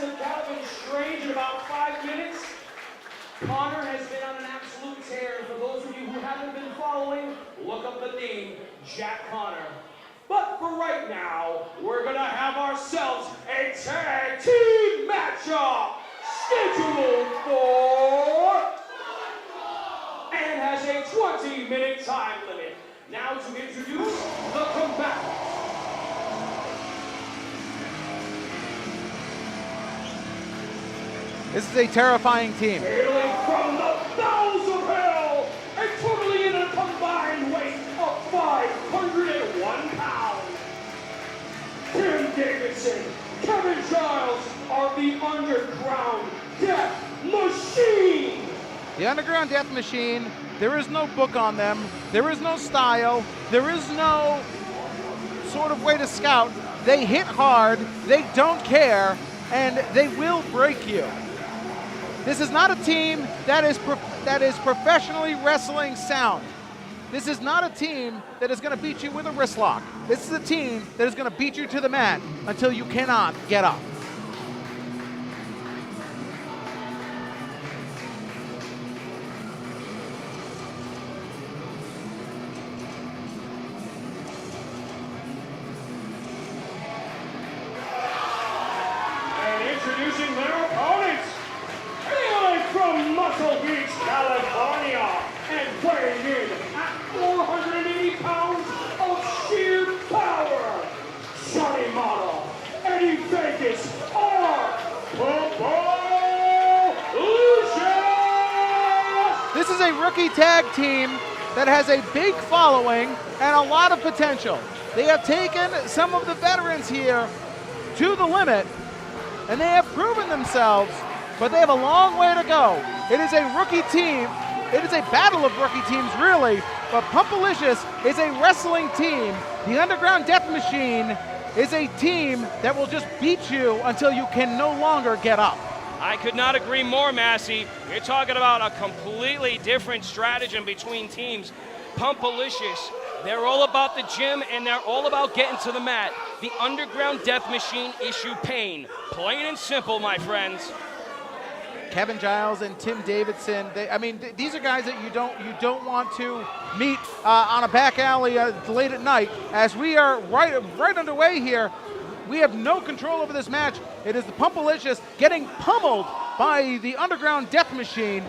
wrestling Calvin Strange in about 5 minutes. Connor has been on an absolute tear. For those of you who haven't been following, look up the name, Jack Connor. But for right now, we're gonna have ourselves a tag team matchup scheduled for and has a 20-minute time limit. Now to introduce the combatants. This is a terrifying team. Hailing from the bowels of hell and totally in a combined weight of 501 pounds. Tim Davidson, Kevin Giles are the Underground Death Machine. The Underground Death Machine, there is no book on them. There is no style. There is no sort of way to scout. They hit hard, they don't care, and they will break you. This is not a team that is professionally wrestling sound. This is not a team that is going to beat you with a wrist lock. This is a team that is going to beat you to the mat until you cannot get up. And introducing their opponents, hailing from Muscle Beach, California, and weighing in at 480 pounds of sheer power, Johnny Mata, Eddie Vegas, or Licious! This is a rookie tag team that has a big following and a lot of potential. They have taken some of the veterans here to the limit, and they have proven themselves, but they have a long way to go. It is a rookie team. It is a battle of rookie teams, really, but Pumpalicious is a wrestling team. The Underground Death Machine is a team that will just beat you until you can no longer get up. I could not agree more, Massey. You're talking about a completely different stratagem between teams. Pumpalicious, they're all about the gym and they're all about getting to the mat. The Underground Death Machine issue pain. Plain and simple, my friends. Kevin Giles and Tim Davidson, these are guys that you don't want to meet on a back alley late at night. As we are right underway here, we have no control over this match. It is the Pumpalicious getting pummeled by the Underground Death Machine.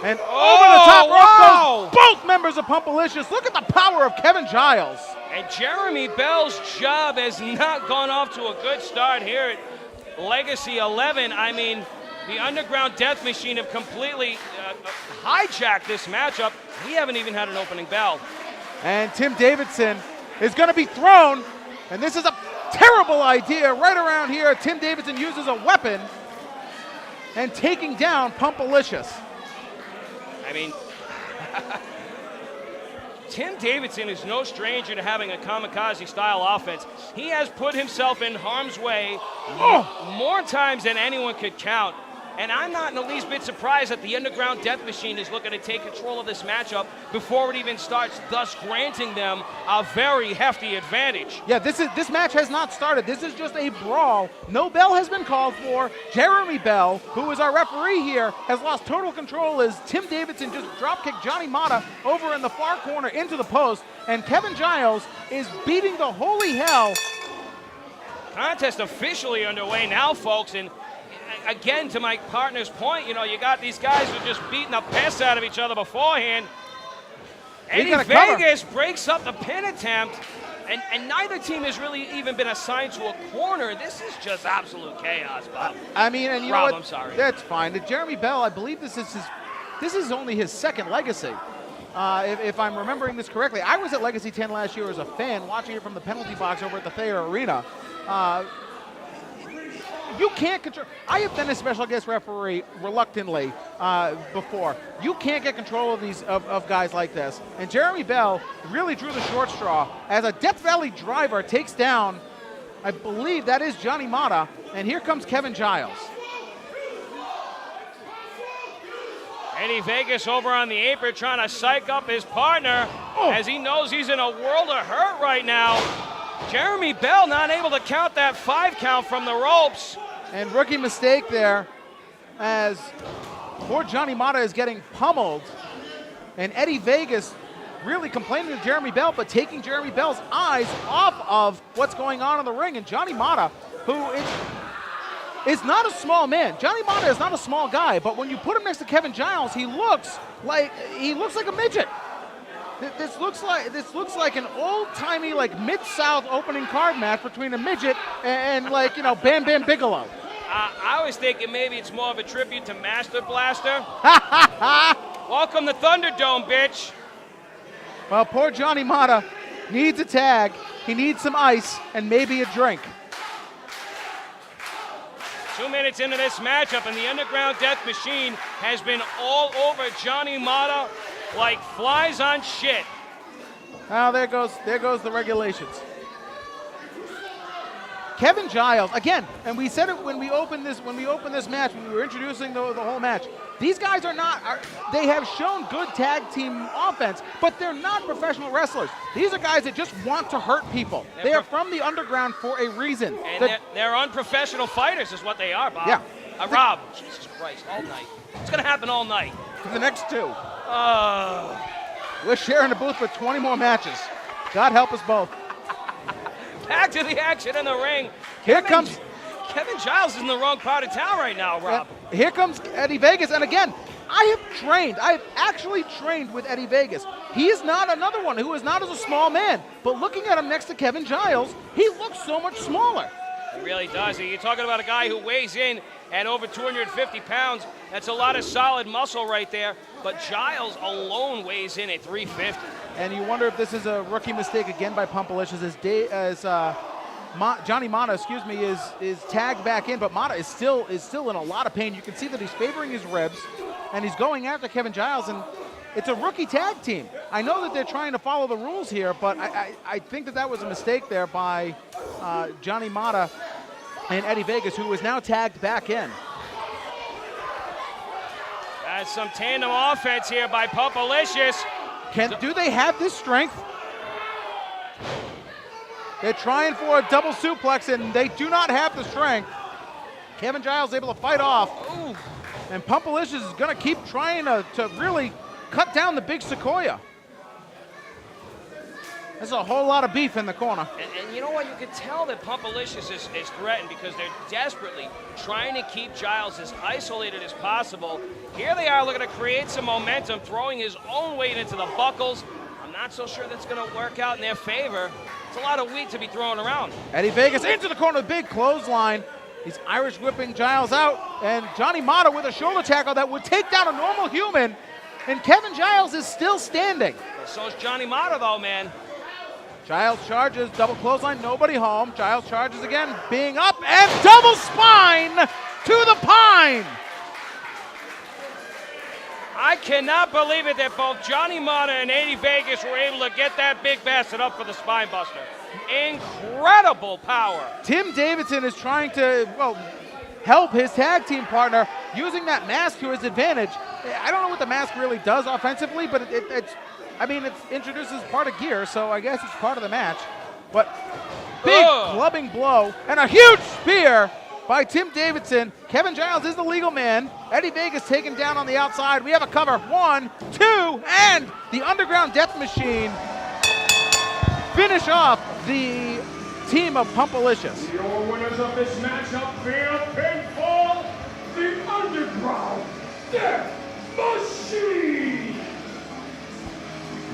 And over the top rope goes both members of Pumpalicious. Look at the power of Kevin Giles. And Jeremy Bell's job has not gone off to a good start here at Legacy 11. I mean, the Underground Death Machine have completely hijacked this matchup. We haven't even had an opening bell. And Tim Davidson is going to be thrown, and this is a terrible idea right around here. Tim Davidson uses a weapon and taking down Pumpalicious. I mean, Tim Davidson is no stranger to having a kamikaze-style offense. He has put himself in harm's way more times than anyone could count. And I'm not in the least bit surprised that the Underground Death Machine is looking to take control of this matchup before it even starts, thus granting them a very hefty advantage. Yeah, this match has not started. This is just a brawl. No bell has been called for. Jeremy Bell, who is our referee here, has lost total control as Tim Davidson just dropkicked Johnny Mata over in the far corner into the post, and Kevin Giles is beating the holy hell. Contest officially underway now, folks, and again, to my partner's point, you got these guys who are just beating the piss out of each other beforehand. Eddie Vegas breaks up the pin attempt, and neither team has really even been assigned to a corner. This is just absolute chaos, Bob. And you know what? I'm sorry. That's fine. Jeremy Bell, I believe this is only his second Legacy. If I'm remembering this correctly. I was at Legacy 10 last year as a fan, watching it from the penalty box over at the Thayer Arena. You can't control. I have been a special guest referee reluctantly before. You can't get control of these of guys like this. And Jeremy Bell really drew the short straw as a Death Valley driver takes down, I believe that is Johnny Mata. And here comes Kevin Giles. Eddie Vegas over on the apron trying to psych up his partner as he knows he's in a world of hurt right now. Jeremy Bell not able to count that 5 count from the ropes. And rookie mistake there as poor Johnny Mata is getting pummeled. And Eddie Vegas really complaining to Jeremy Bell, but taking Jeremy Bell's eyes off of what's going on in the ring. And Johnny Mata, who is not a small man. Johnny Mata is not a small guy, but when you put him next to Kevin Giles, he looks like a midget. This looks like an old-timey, like Mid-South opening card match between a midget and like, you know, Bam Bam Bigelow. I was thinking maybe it's more of a tribute to Master Blaster. Welcome to Thunderdome, bitch. Well, poor Johnny Mata needs a tag. He needs some ice and maybe a drink. 2 minutes into this matchup, and the Underground Death Machine has been all over Johnny Mata like flies on shit. Oh, there goes the regulations. Kevin Giles, again, and we said it when we opened this match, when we were introducing the whole match. These guys they have shown good tag team offense, but they're not professional wrestlers. These are guys that just want to hurt people. They are from the underground for a reason. And they're unprofessional fighters is what they are, Bob. Yeah. Rob, Jesus Christ, all night. It's going to happen all night. For the next two. We're sharing a booth for 20 more matches. God help us both. Back to the action in the ring. Here comes Kevin Giles is in the wrong part of town right now, Rob. Here comes Eddie Vegas, and again, I have actually trained with Eddie Vegas. He is not another one who is not as a small man, but looking at him next to Kevin Giles, he looks so much smaller. He really does. You're talking about a guy who weighs in at over 250 pounds. That's a lot of solid muscle right there, but Giles alone weighs in at 350. And you wonder if this is a rookie mistake again by Pumpalicious as Johnny Mata, is tagged back in, but Mata is still in a lot of pain. You can see that he's favoring his ribs, and he's going after Kevin Giles, and it's a rookie tag team. I know that they're trying to follow the rules here, but I think that was a mistake there by Johnny Mata and Eddie Vegas, who is now tagged back in. That's some tandem offense here by Pumpalicious. Do they have this strength? They're trying for a double suplex, and they do not have the strength. Kevin Giles able to fight off. Ooh. And Pumpalicious is going to keep trying to really cut down the big Sequoia. There's a whole lot of beef in the corner. And you know what? You can tell that Pumpalicious is threatened because they're desperately trying to keep Giles as isolated as possible. Here they are looking to create some momentum, throwing his own weight into the buckles. I'm not so sure that's going to work out in their favor. It's a lot of weight to be thrown around. Eddie Vegas into the corner, big clothesline. He's Irish whipping Giles out, and Johnny Mata with a shoulder tackle that would take down a normal human, and Kevin Giles is still standing. So is Johnny Mata, though, man. Giles charges, double clothesline, nobody home. Giles charges again, being up, and double spine to the pine. I cannot believe it that both Johnny Mata and Eddie Vegas were able to get that big bastard up for the spine buster. Incredible power. Tim Davidson is trying to, help his tag team partner using that mask to his advantage. I don't know what the mask really does offensively, but it introduces part of gear, so I guess it's part of the match. But big clubbing blow and a huge spear by Tim Davidson. Kevin Giles is the legal man. Eddie Vegas taken down on the outside. We have a cover. 1, 2, and the Underground Death Machine finish off the team of Pumpalicious. Your winners of this matchup via pinfall, the Underground Death Machine.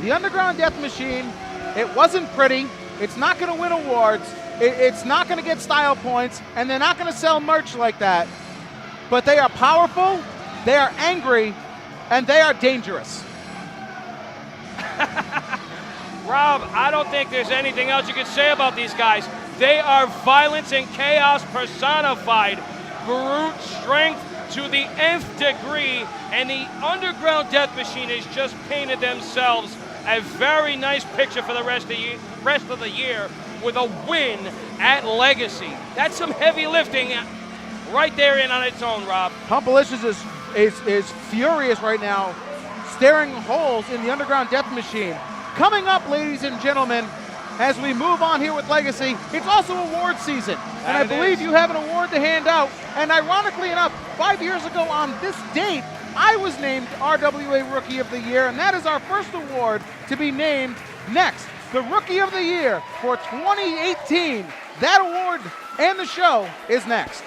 The Underground Death Machine, it wasn't pretty. It's not going to win awards. It's not going to get style points, and they're not going to sell merch like that. But they are powerful, they are angry, and they are dangerous. Rob, I don't think there's anything else you can say about these guys. They are violence and chaos personified. Brute strength to the nth degree, and the Underground Death Machine has just painted themselves a very nice picture for the rest of the year with a win at Legacy. That's some heavy lifting right there in on its own, Rob. Pumpalicious is furious right now, staring holes in the Underground Death Machine. Coming up, ladies and gentlemen, as we move on here with Legacy. It's also award season, and I That it believe is. you have an award to hand out. And ironically enough, 5 years ago on this date, I was named RWA Rookie of the Year, and that is our first award to be named next. The Rookie of the Year for 2018. That award and the show is next.